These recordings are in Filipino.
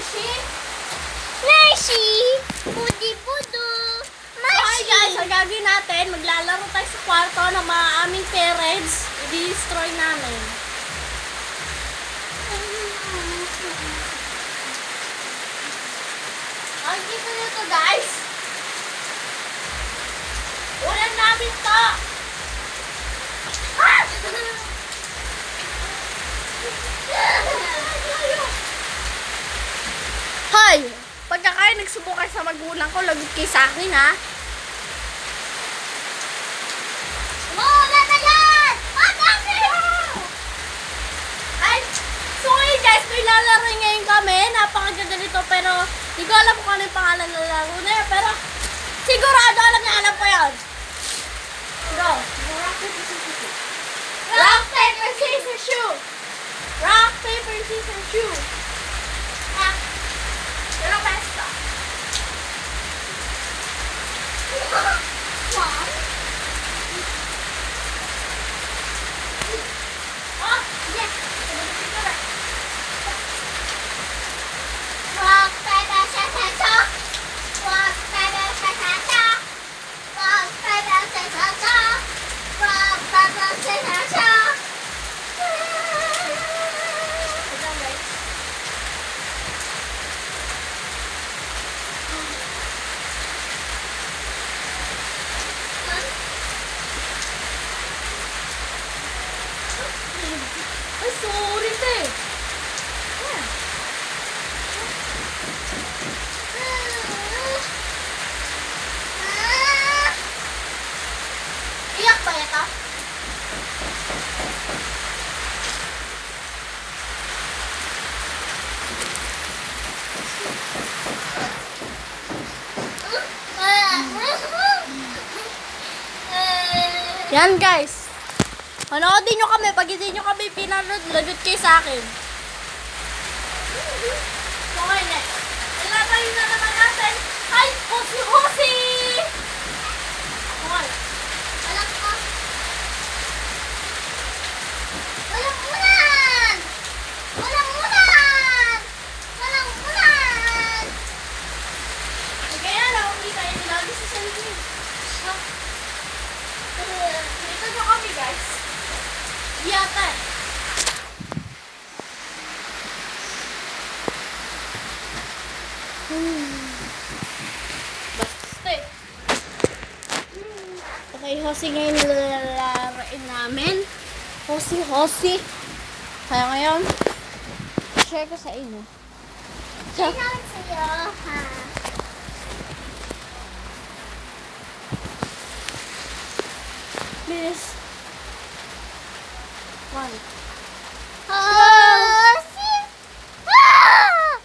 Meshi? Meshi! Pudi-pudu! Hi guys, ang gagawin natin, maglalaro tayo sa kwarto ng mga aming parents. I-destroy namin. Ang kita nyo to guys. Ulan namin to. Ah! Hoy! Pagka kayo nagsubukay sa magulang ko, lagot kayo sa akin, ha? Mula na yan! Ay! So ngayon guys, may lalaro ngayon kami. Napakaganda nito, pero hindi ko alam kung ano yung pangalan ng laro na yun. Pero sigurado alam ko yun. Go! Rock, paper, scissors, shoe! Rock, paper, scissors, shoe! Rock. Pero basta. Oh, yes! Rock, paper, scissors, shoot! Rock, paper, scissors, shoot! Rock, paper, scissors, shoot! Rock, paper, scissors, shoot! Ito guys. Ay, sorry te. Ayan. Iyak ba ito? Yan guys. Manoodin nyo kami. Pag hindi nyo kami pinanood, lagot kayo sa akin. So ngayon eh. Ilalayo na naman natin. Ay! Hosi-hosi! Okay. Walang ko. Walang ulan! Walang ulan! Walang ulan! Kaya lang, hindi tayo nilagi sa sarili. Dito nyo kami guys. Yata eh. Basta eh. Okay, hosi ngayon lalarain namin. Hosi. Kaya ngayon, share ko sa inyo. Sinawag sa'yo, ha? Please. One. Hosi! Ah!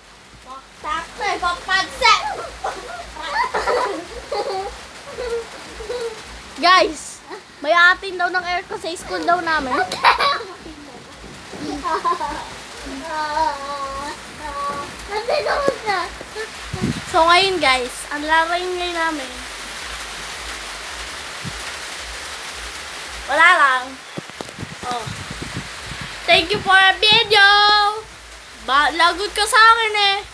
Takto eh, papansin! Guys, may atin daw ng aircon sa school daw namin. Natinawag na. So ngayon guys, ang larain ngayon namin. Wala lang. Oh. Thank you for a video! Lagot ka sa akin eh.